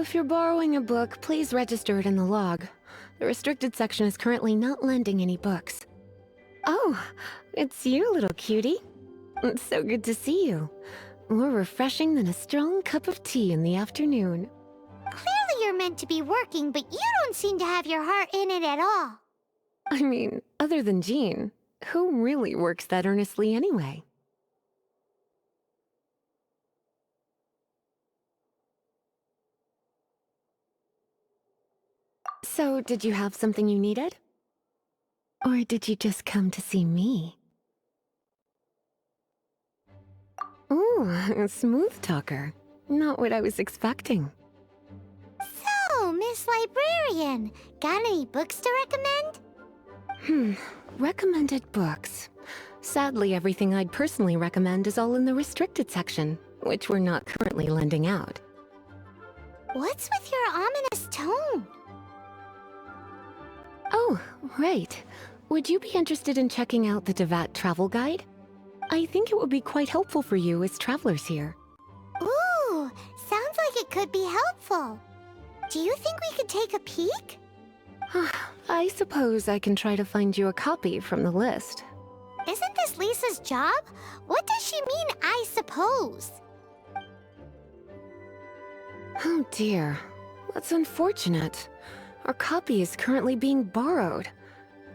If you're borrowing a book, please register it in the log. The restricted section is currently not lending any books. Oh, it's you, little cutie. It's so good to see you. More refreshing than a strong cup of tea in the afternoon. Clearly you're meant to be working, but you don't seem to have your heart in it at all. I mean, other than Jean, who really works that earnestly anyway? So, did you have something you needed? Or did you just come to see me? Ooh, a smooth talker. Not what I was expecting. So, Miss Librarian, got any books to recommend? Recommended books. Sadly, everything I'd personally recommend is all in the restricted section, which we're not currently lending out. What's with your ominous tone? Oh, right. Would you be interested in checking out the Devat travel guide? I think it would be quite helpful for you as travelers here. Ooh, sounds like it could be helpful. Do you think we could take a peek? I suppose I can try to find you a copy from the list. Isn't this Lisa's job? What does she mean, I suppose? Oh dear, that's unfortunate. Our copy is currently being borrowed.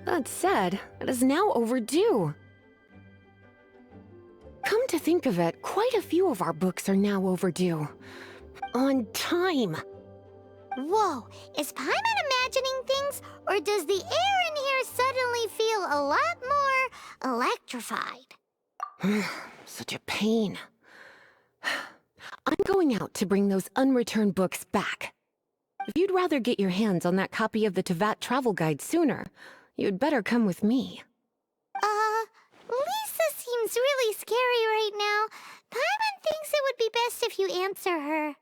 That said, it is now overdue. Come to think of it, quite a few of our books are now overdue. On time. Whoa, is Paimon imagining things, or does the air in here suddenly feel a lot more electrified? Such a pain. I'm going out to bring those unreturned books back. If you'd rather get your hands on that copy of the Tevat travel guide sooner, you'd better come with me. Lisa seems really scary right now. Paimon thinks it would be best if you answer her.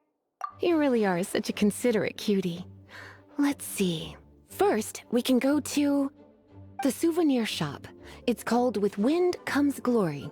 You really are such a considerate cutie. Let's see. First, we can go to the souvenir shop. It's called With Wind Comes Glory.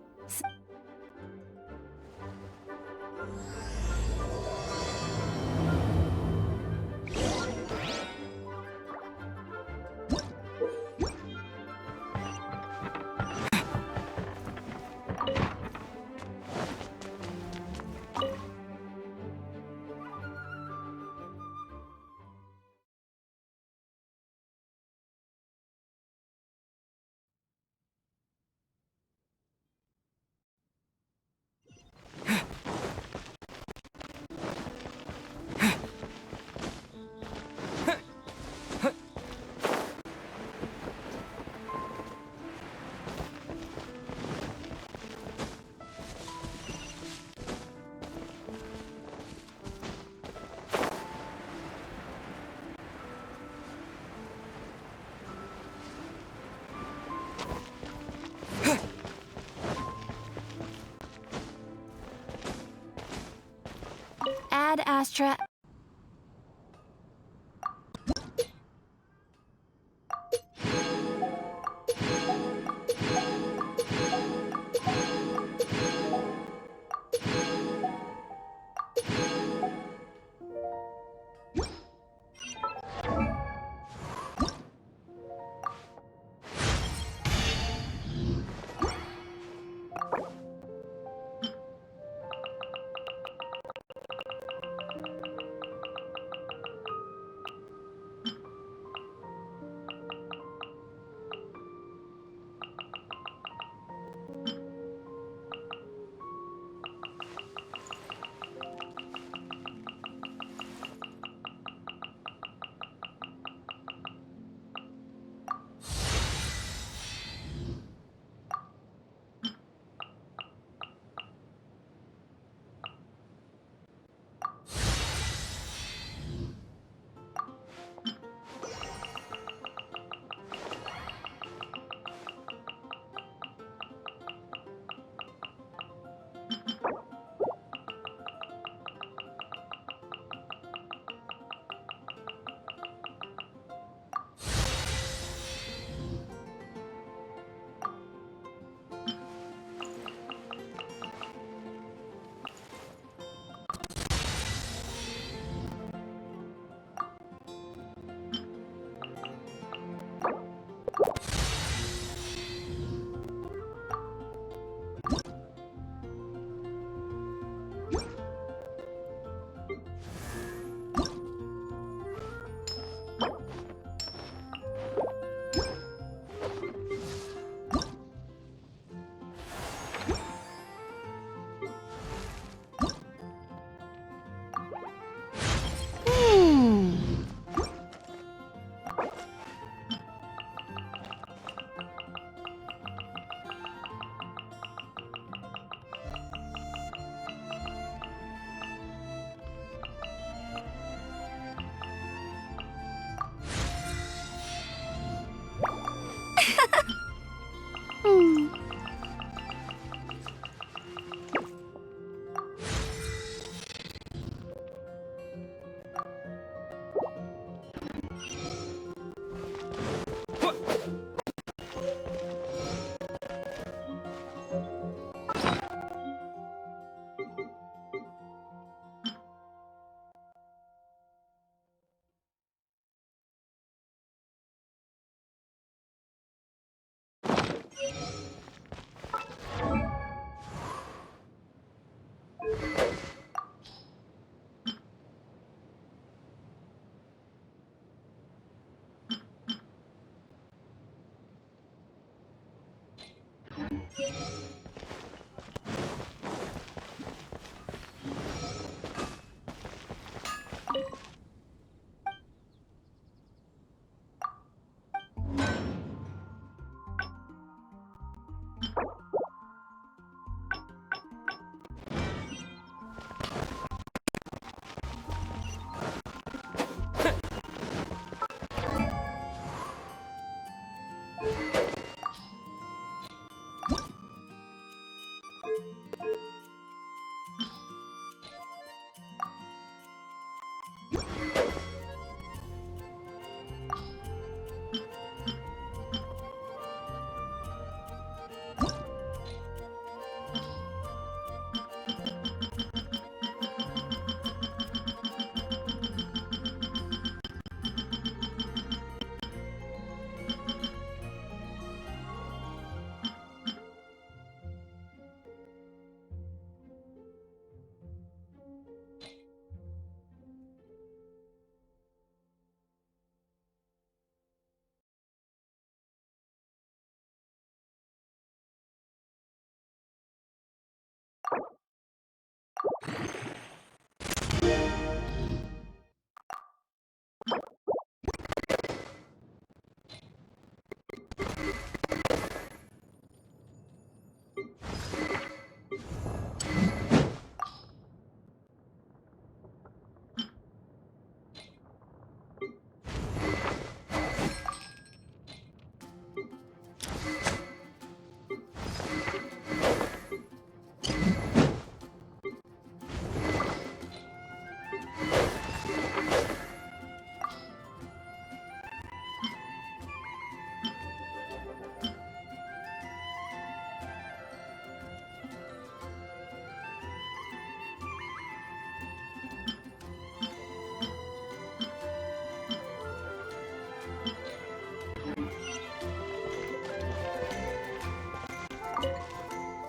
Ad Astra.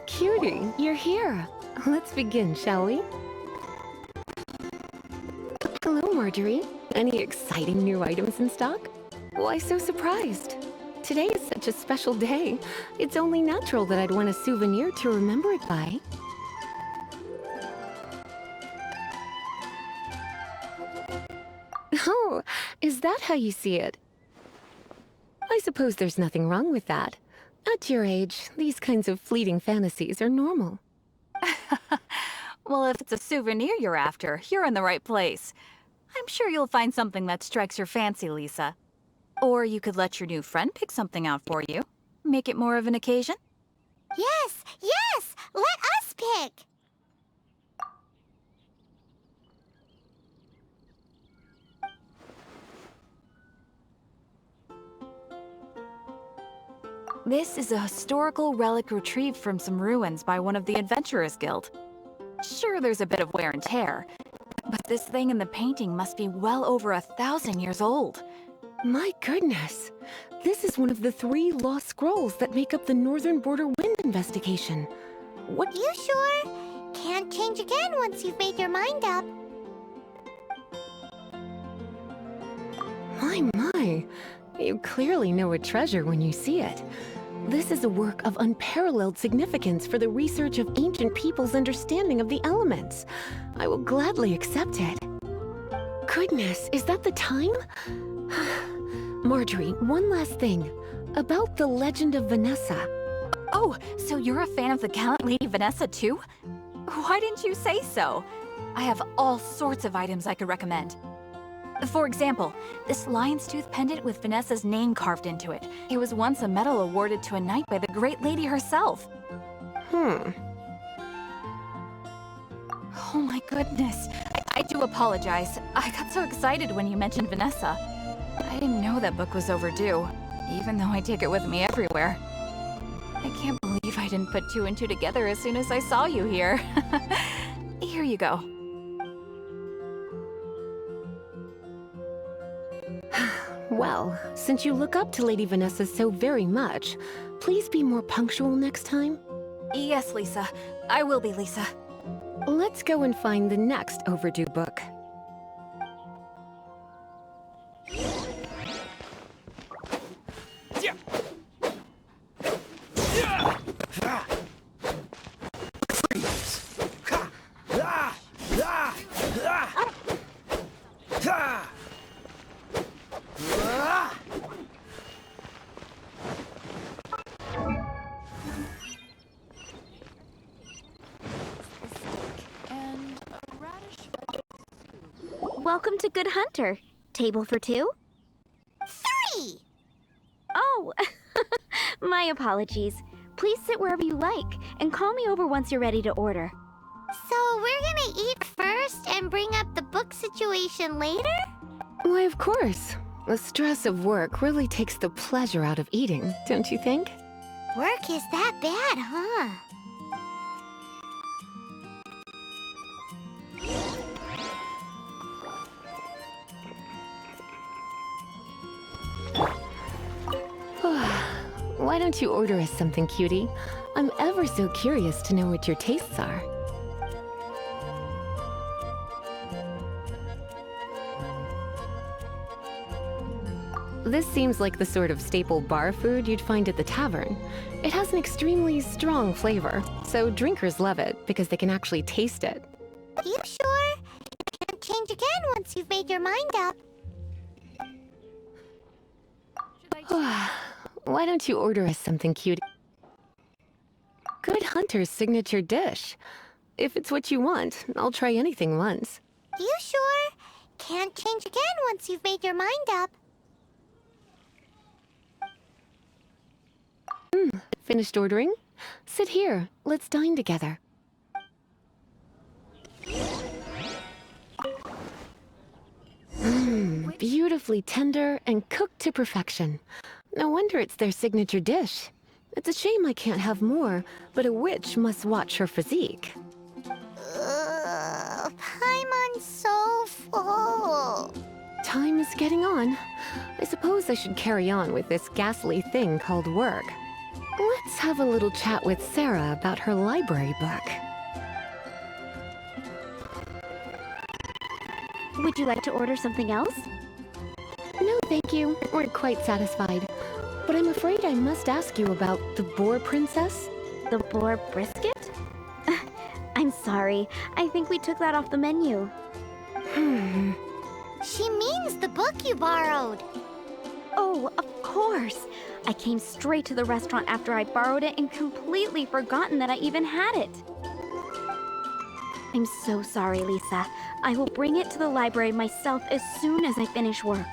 Cutie, you're here. Let's begin, shall we? Hello, Marjorie. Any exciting new items in stock? Why so surprised? Today is such a special day. It's only natural that I'd want a souvenir to remember it by. Oh, is that how you see it? I suppose there's nothing wrong with that. At your age, these kinds of fleeting fantasies are normal. Well, if it's a souvenir you're after, you're in the right place. I'm sure you'll find something that strikes your fancy, Lisa. Or you could let your new friend pick something out for you. Make it more of an occasion. Yes, yes! Let us pick! This is a historical relic retrieved from some ruins by one of the Adventurers Guild. Sure, there's a bit of wear and tear, but this thing in the painting must be well over 1,000 years old. My goodness! This is one of the 3 lost scrolls that make up the Northern Border Wind investigation. What? You sure? Can't change again once you've made your mind up. My. You clearly know a treasure when you see it. This is a work of unparalleled significance for the research of ancient people's understanding of the elements. I will gladly accept it. Goodness, is that the time? Marjorie, one last thing. About the legend of Vanessa. Oh, so you're a fan of the gallant Lady Vanessa too? Why didn't you say so? I have all sorts of items I could recommend. For example, this lion's tooth pendant with Vanessa's name carved into it. It was once a medal awarded to a knight by the great lady herself. Oh my goodness. I do apologize. I got so excited when you mentioned Vanessa. I didn't know that book was overdue, even though I take it with me everywhere. I can't believe I didn't put 2 and 2 together as soon as I saw you here. Here you go. Well, since you look up to Lady Vanessa so very much, please be more punctual next time. Yes, Lisa. I will be, Lisa. Let's go and find the next overdue book. Welcome to Good Hunter. Table for 2? 3! Oh, my apologies. Please sit wherever you like, and call me over once you're ready to order. So we're gonna eat first and bring up the book situation later? Why, of course. The stress of work really takes the pleasure out of eating, don't you think? Work is that bad, huh? Why don't you order us something, cutie? I'm ever so curious to know what your tastes are. This seems like the sort of staple bar food you'd find at the tavern. It has an extremely strong flavor, so drinkers love it because they can actually taste it. You sure? Can't change again once you've made your mind up. Why don't you order us something cute? Good Hunter's signature dish. If it's what you want, I'll try anything once. You sure? Can't change again once you've made your mind up. Finished ordering? Sit here. Let's dine together. Beautifully tender and cooked to perfection. No wonder it's their signature dish. It's a shame I can't have more, but a witch must watch her physique. Paimon's so full. Time is getting on. I suppose I should carry on with this ghastly thing called work. Let's have a little chat with Sarah about her library book. Would you like to order something else? No, thank you. We're quite satisfied. But I'm afraid I must ask you about the Boar Princess. The boar brisket? I'm sorry. I think we took that off the menu. She means the book you borrowed. Oh, of course. I came straight to the restaurant after I borrowed it and completely forgotten that I even had it. I'm so sorry, Lisa. I will bring it to the library myself as soon as I finish work.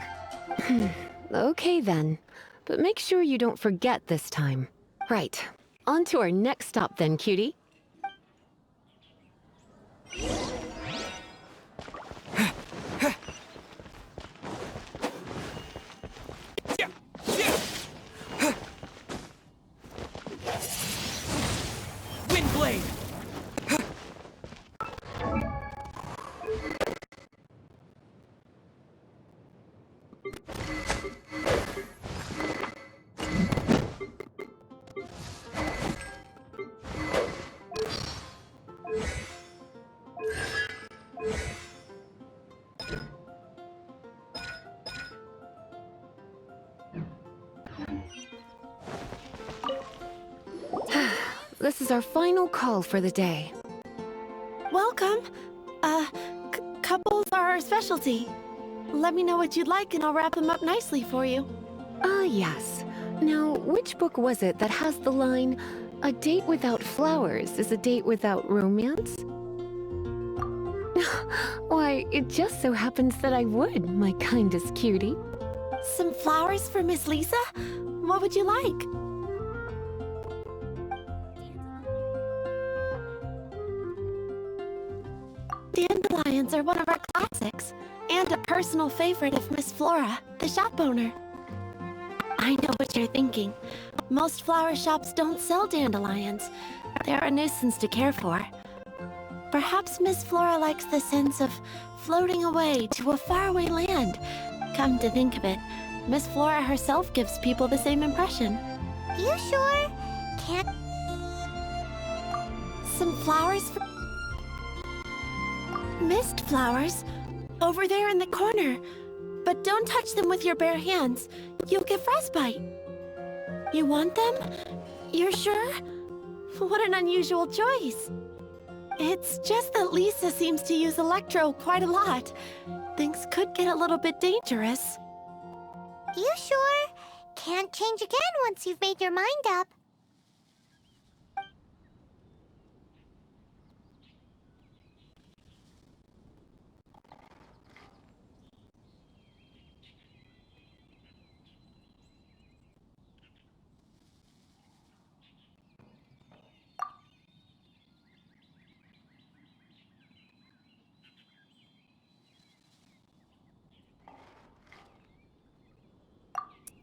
Okay then. But make sure you don't forget this time. Right. On to our next stop then, cutie. Windblade! This is our final call for the day. Welcome. Couples are our specialty. Let me know what you'd like and I'll wrap them up nicely for you. Ah, yes. Now, which book was it that has the line, "A date without flowers is a date without romance"? Why, it just so happens that I would, my kindest cutie. Some flowers for Miss Lisa? What would you like? Dandelions are one of our classics, and a personal favorite of Miss Flora, the shop owner. I know what you're thinking. Most flower shops don't sell dandelions. They're a nuisance to care for. Perhaps Miss Flora likes the sense of floating away to a faraway land. Come to think of it, Miss Flora herself gives people the same impression. You sure? Can't... Some flowers for... Mist flowers? Over there in the corner. But don't touch them with your bare hands. You'll get frostbite. You want them? You're sure? What an unusual choice. It's just that Lisa seems to use Electro quite a lot. Things could get a little bit dangerous. You sure? Can't change again once you've made your mind up.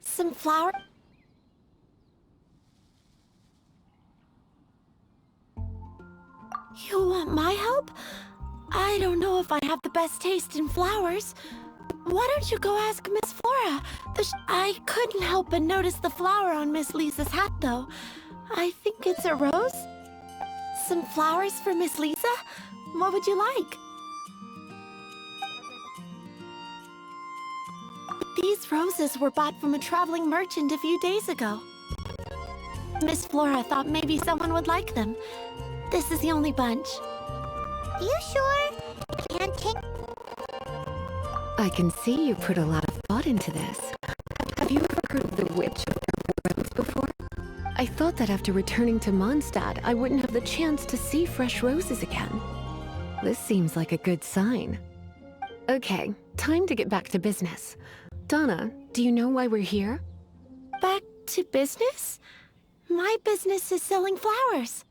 Some flower... You want my help? I don't know if I have the best taste in flowers. Why don't you go ask Miss Flora? I couldn't help but notice the flower on Miss Lisa's hat, though. I think it's a rose? Some flowers for Miss Lisa? What would you like? These roses were bought from a traveling merchant a few days ago. Miss Flora thought maybe someone would like them. This is the only bunch. You sure? Can't take... I can see you put a lot of thought into this. Have you ever heard of the Witch of the Rose before? I thought that after returning to Mondstadt, I wouldn't have the chance to see fresh roses again. This seems like a good sign. Okay, time to get back to business. Donna, do you know why we're here? Back to business? My business is selling flowers.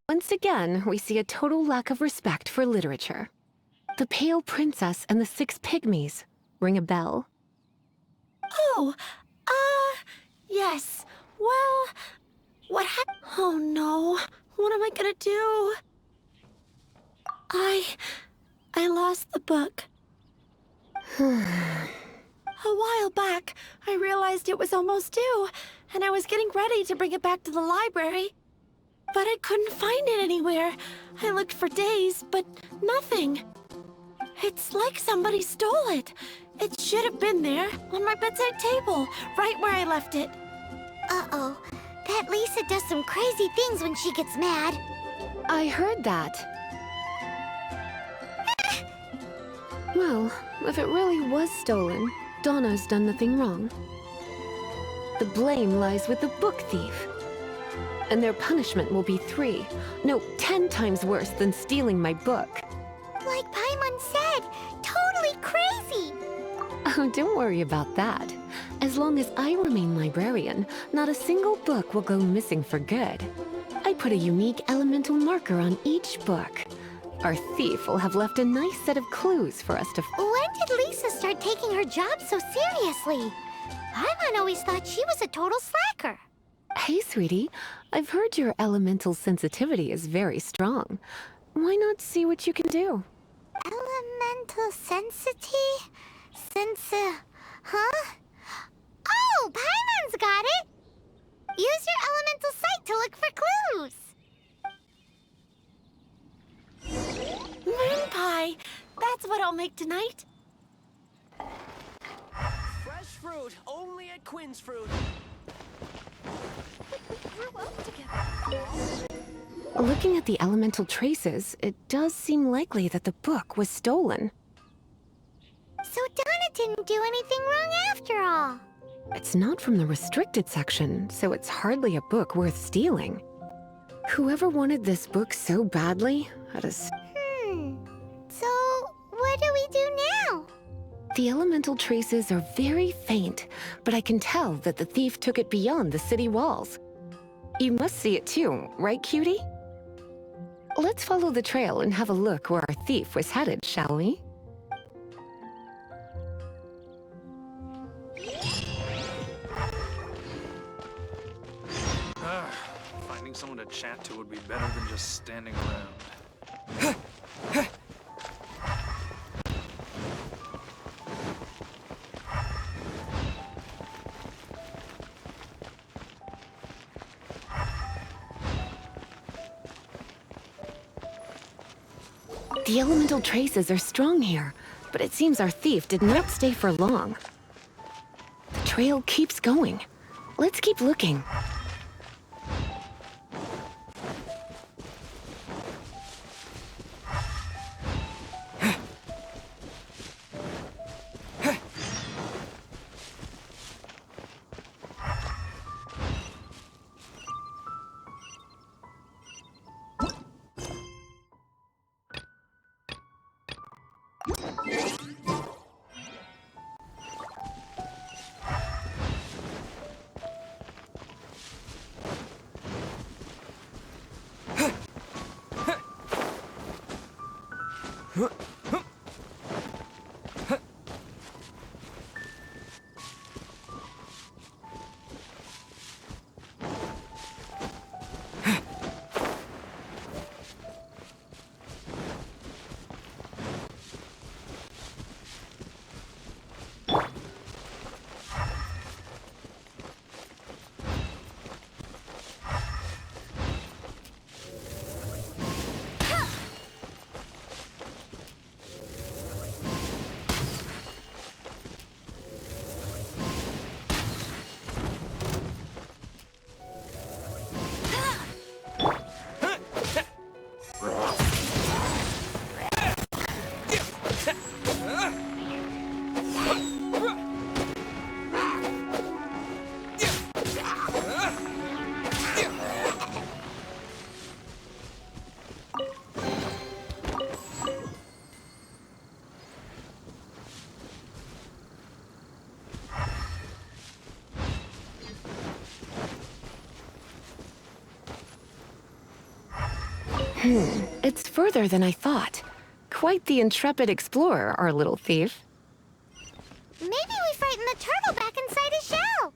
Once again, we see a total lack of respect for literature. The Pale Princess and the Six Pygmies. Ring a bell? Oh, yes. Well, what happened? Oh no, what am I gonna do? I lost the book. A while back, I realized it was almost due, and I was getting ready to bring it back to the library. But I couldn't find it anywhere. I looked for days, but nothing. It's like somebody stole it. It should have been there, on my bedside table, right where I left it. Uh-oh. That Lisa does some crazy things when she gets mad. I heard that. Well, if it really was stolen, Donna's done nothing wrong. The blame lies with the book thief. And their punishment will be 10 times worse than stealing my book. Like Paimon said, totally crazy. Oh, don't worry about that. As long as I remain librarian, not a single book will go missing for good. I put a unique elemental marker on each book. Our thief will have left a nice set of clues for us to... When did Lisa start taking her job so seriously? Paimon always thought she was a total slacker. Hey, sweetie. I've heard your elemental sensitivity is very strong. Why not see what you can do? Elemental sensity? Huh? Oh, Paimon's got it! Use your elemental sight to look for clues. Moon pie! That's what I'll make tonight. Fresh fruit, only at Quinn's Fruit. Looking at the elemental traces, it does seem likely that the book was stolen. So Donna didn't do anything wrong after all. It's not from the restricted section, so it's hardly a book worth stealing. Whoever wanted this book so badly had a... So what do we do now? The elemental traces are very faint, but I can tell that the thief took it beyond the city walls. You must see it too, right, cutie? Let's follow the trail and have a look where our thief was headed, shall we? Finding someone to chat to would be better than just standing around. The elemental traces are strong here, but it seems our thief did not stay for long. The trail keeps going. Let's keep looking. It's further than I thought. Quite the intrepid explorer, our little thief. Maybe we frightened the turtle back inside his shell.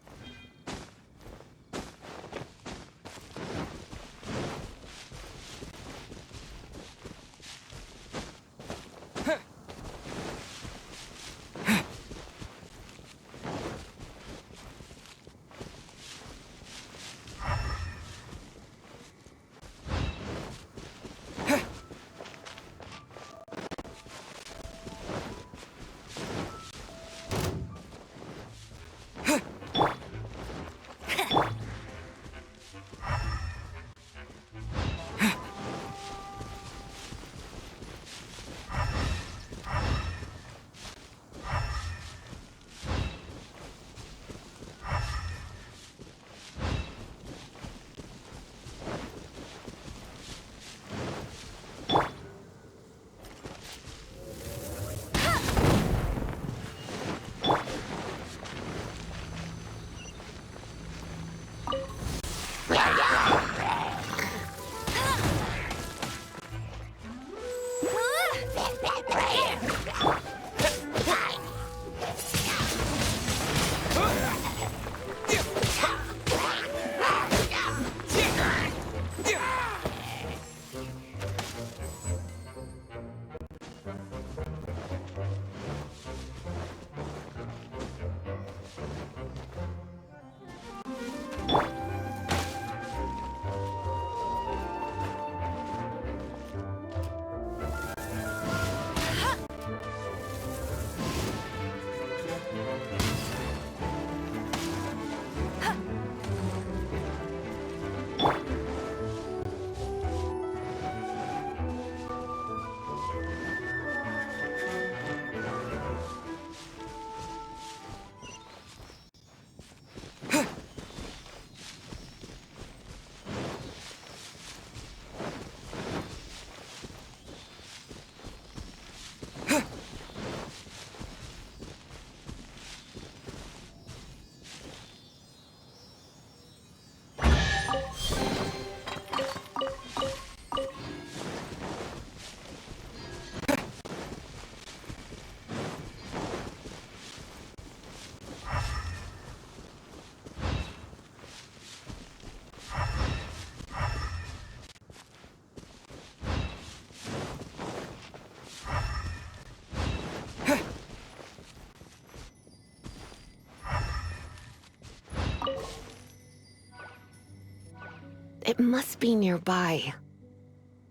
It must be nearby.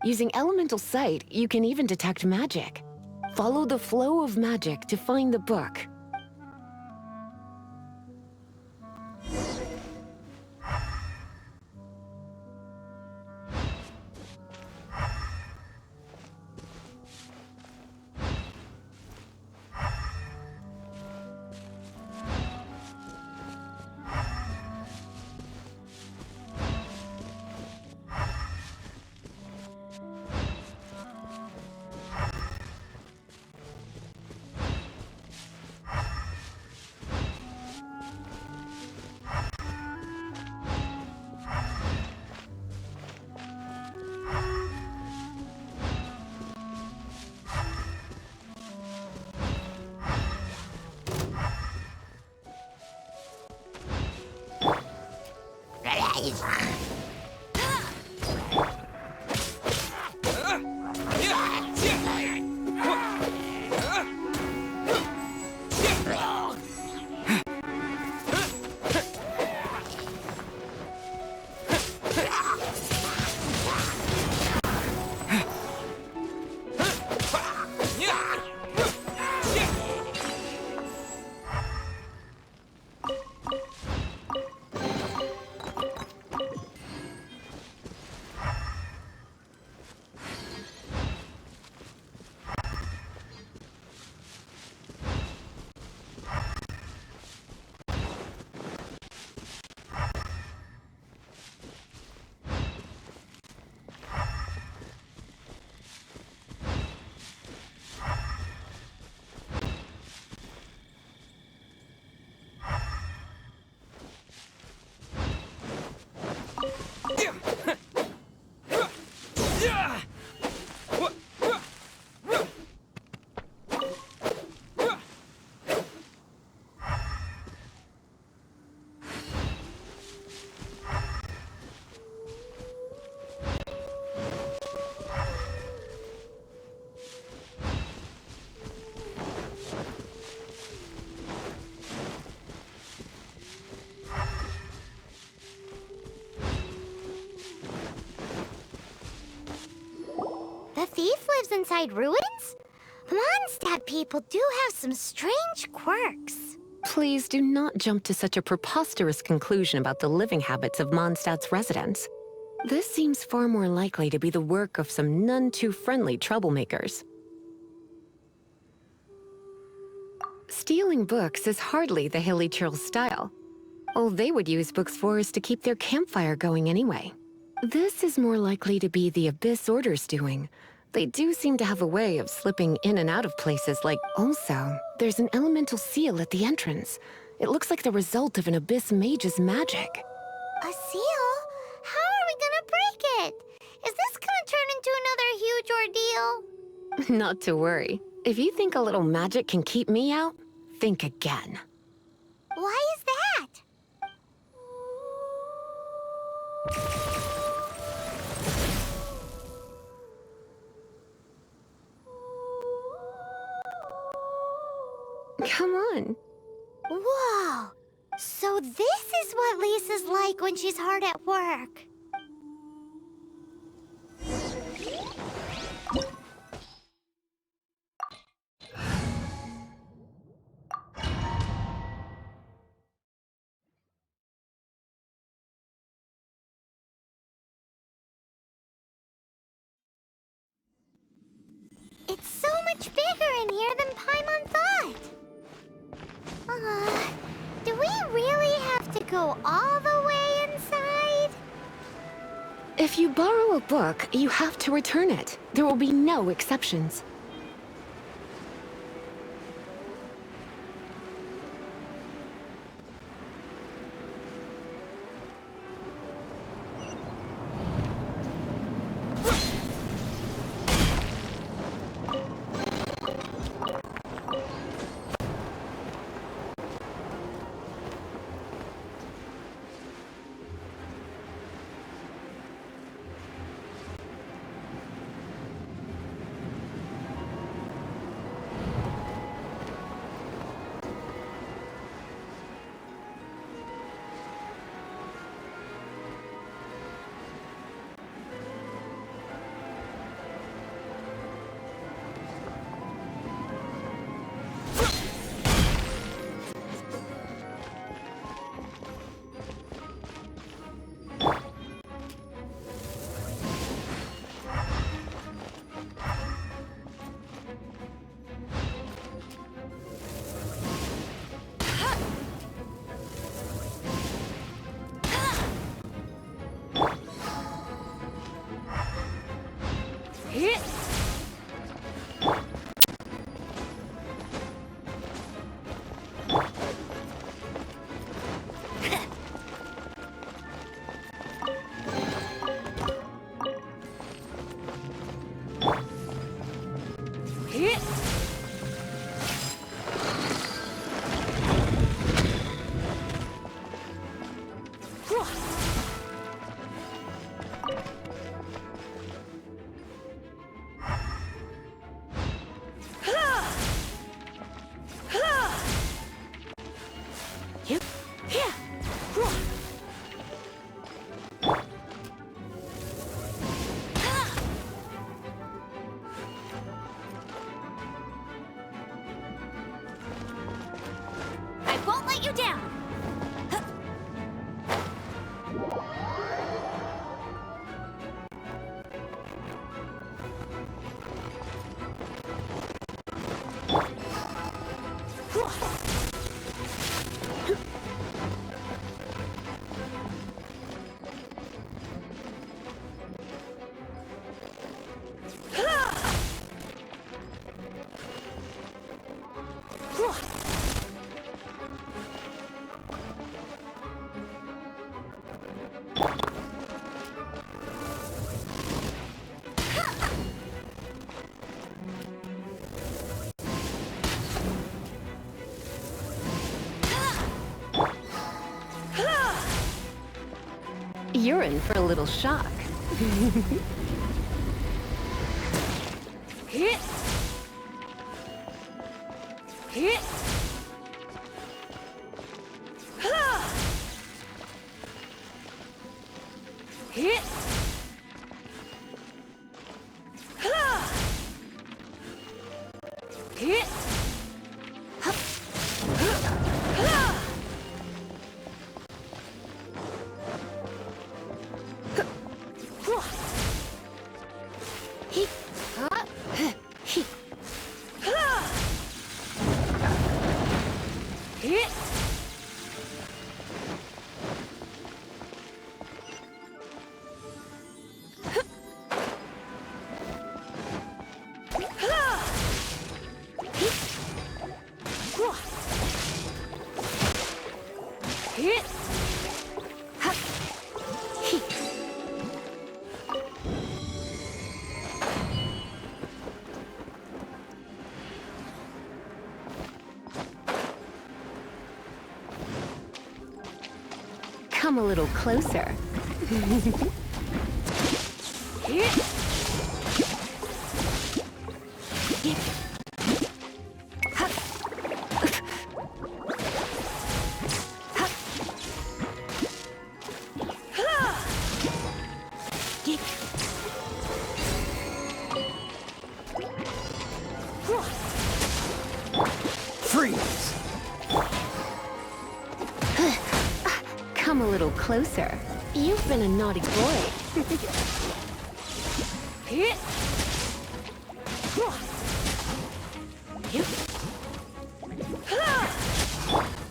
Using elemental sight, you can even detect magic. Follow the flow of magic to find the book. thief lives inside ruins? The Mondstadt people do have some strange quirks. Please do not jump to such a preposterous conclusion about the living habits of Mondstadt's residents. This seems far more likely to be the work of some none-too-friendly troublemakers. Stealing books is hardly the Hilly Churl's style. All they would use books for is to keep their campfire going anyway. This is more likely to be the Abyss Order's doing. They do seem to have a way of slipping in and out of places like... Also, there's an elemental seal at the entrance. It looks like the result of an Abyss mage's magic. A seal? How are we gonna break it? Is this gonna turn into another huge ordeal? Not to worry. If you think a little magic can keep me out, think again. Why is that? Come on. Whoa! So this is what Lisa's like when she's hard at work. It's so much bigger in here than Paimon thought. Do we really have to go all the way inside? If you borrow a book, you have to return it. There will be no exceptions. You down! You're in for a little shock. Hit! Hit! Hit! Come a little closer. Freeze! Come a little closer. You've been a naughty boy.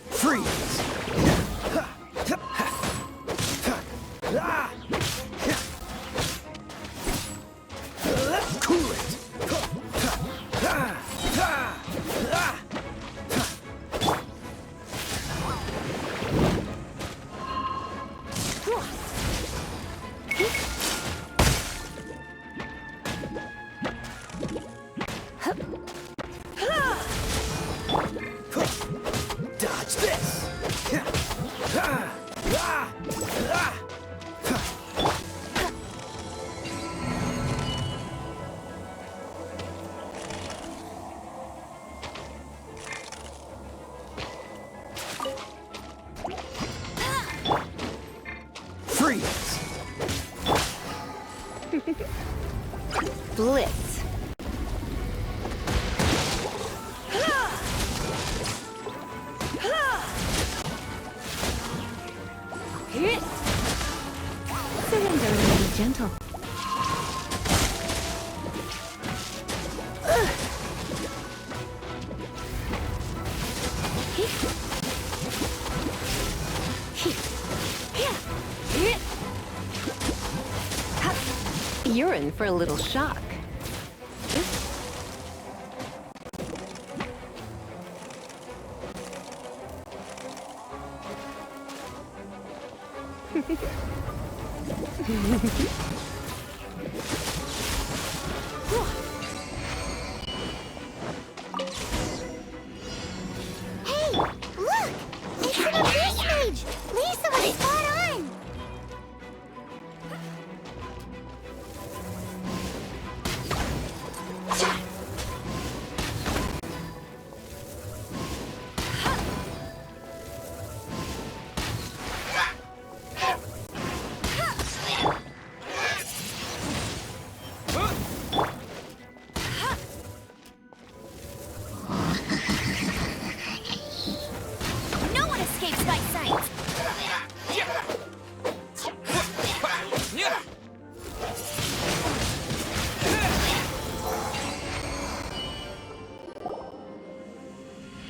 Freeze! Cool it! Dodge this! Freeze! Blitz. Surrender and be gentle. You're in for a little shock. Hey, look! It's an abyss mage! Lisa was spot on! No one escapes my sight!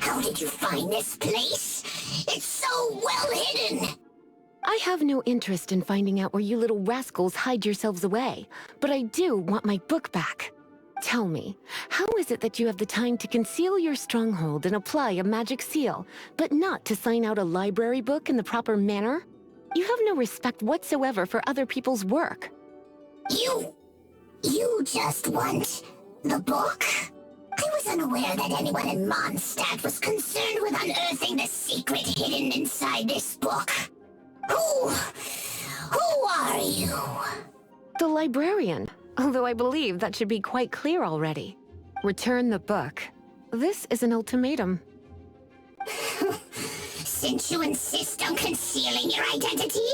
How did you find this place? It's so well hidden! I have no interest in finding out where you little rascals hide yourselves away, but I do want my book back. Tell me, how is it that you have the time to conceal your stronghold and apply a magic seal, but not to sign out a library book in the proper manner? You have no respect whatsoever for other people's work. You just want the book? I was unaware that anyone in Mondstadt was concerned with unearthing the secret hidden inside this book. Who are you? The librarian, although I believe that should be quite clear already. Return the book. This is an ultimatum. Since you insist on concealing your identity,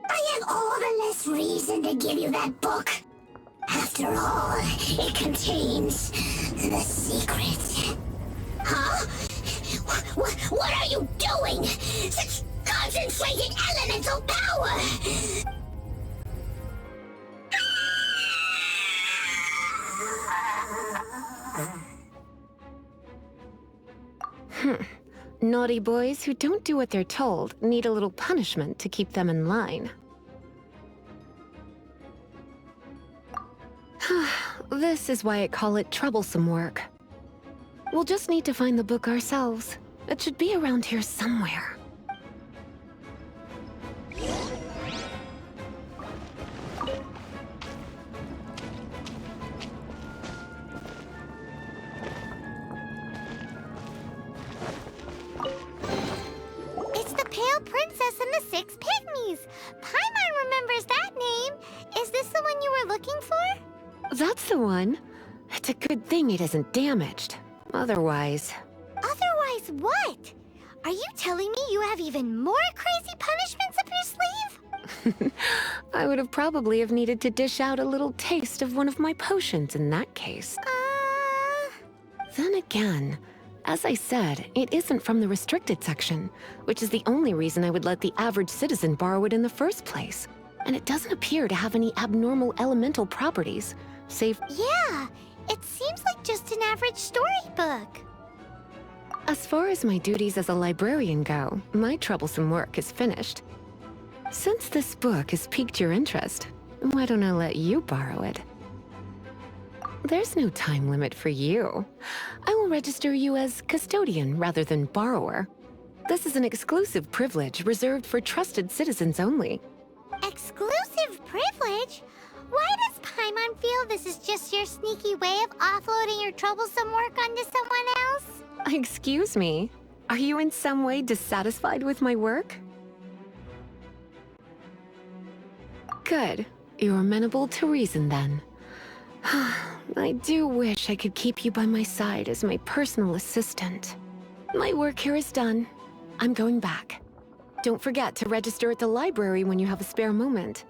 I have all the less reason to give you that book. After all, it contains The secret. Huh? What are you doing? Such concentrated elemental power! Naughty boys who don't do what they're told need a little punishment to keep them in line. This is why I call it troublesome work. We'll just need to find the book ourselves. It should be around here somewhere. It's the Pale Princess and the Six Pygmies! Paimon remembers that name! Is this the one you were looking for? That's the one. It's a good thing it isn't damaged. Otherwise... Otherwise what? Are you telling me you have even more crazy punishments up your sleeve? I would have probably have needed to dish out a little taste of one of my potions in that case. Then again, as I said, it isn't from the restricted section, which is the only reason I would let the average citizen borrow it in the first place. And it doesn't appear to have any abnormal elemental properties, save... Yeah, it seems like just an average storybook. As far as my duties as a librarian go, my troublesome work is finished. Since this book has piqued your interest, why don't I let you borrow it? There's no time limit for you. I will register you as custodian rather than borrower. This is an exclusive privilege reserved for trusted citizens only. Exclusive privilege? Why does Paimon feel this is just your sneaky way of offloading your troublesome work onto someone else? Excuse me, are you in some way dissatisfied with my work? Good. You're amenable to reason then. I do wish I could keep you by my side as my personal assistant. My work here is done. I'm going back. Don't forget to register at the library when you have a spare moment.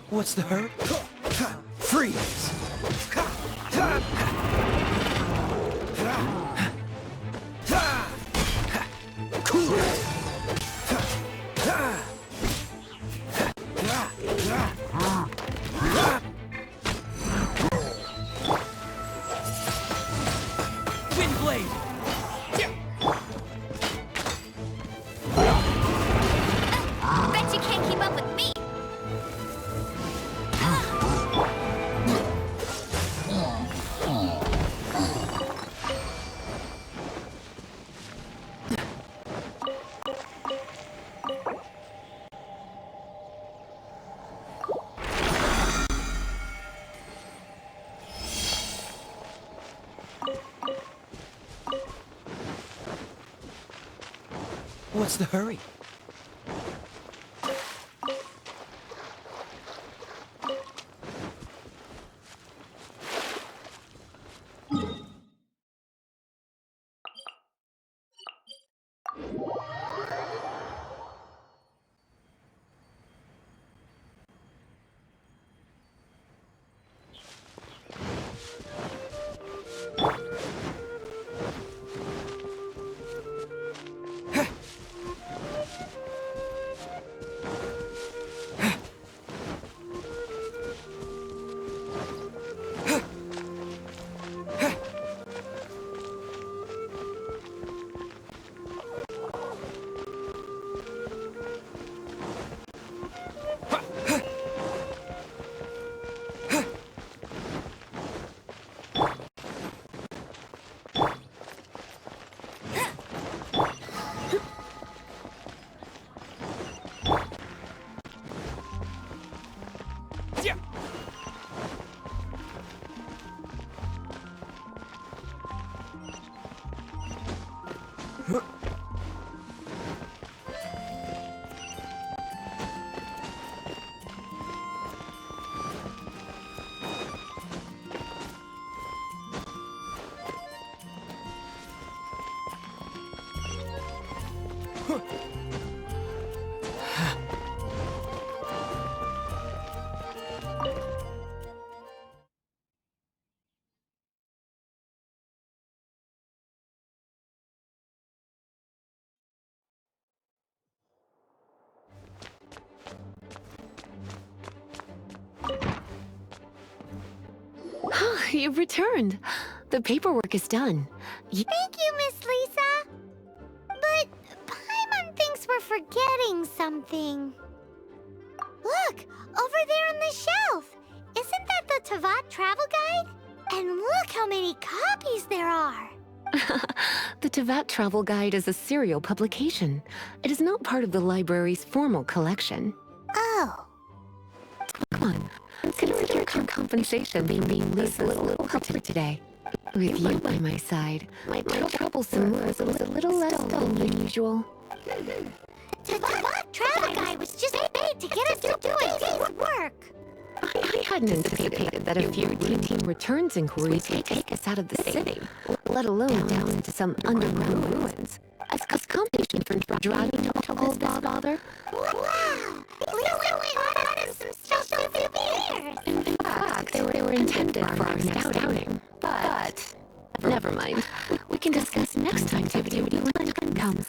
What's the hurry? Freeze! Cool it! Windblade! Bet you can't keep up with me! What's the hurry? You've returned. The paperwork is done. Thank you, Miss Lisa. But Paimon thinks we're forgetting something. Look, over there on the shelf. Isn't that the Tavat travel guide? And look how many copies there are. The Tavat Travel Guide is a serial publication. It is not part of the library's formal collection. Oh. Come on, consider your compensation being Lisa's little helper today. With you by my side, my troublesome was a little less dull than usual. Tavat travel guide was just made to get us to do a day's work. I hadn't anticipated that a few routine returns inquiries could take us out of the city, let alone down into some underground ruins. As compensation for driving all this bother. Wow! Lisa went on and some special souvenirs. In fact, they were intended for our next outing. But never mind. We can discuss next time activity when the time comes.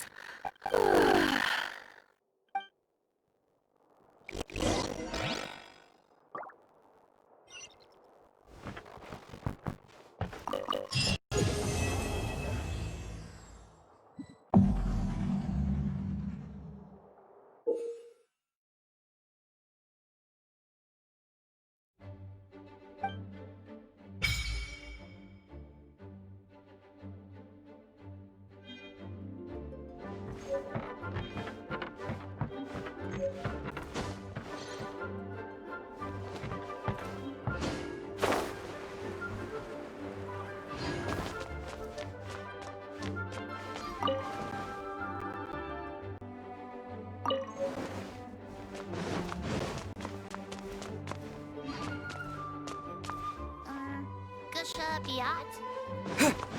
Gusha Biat?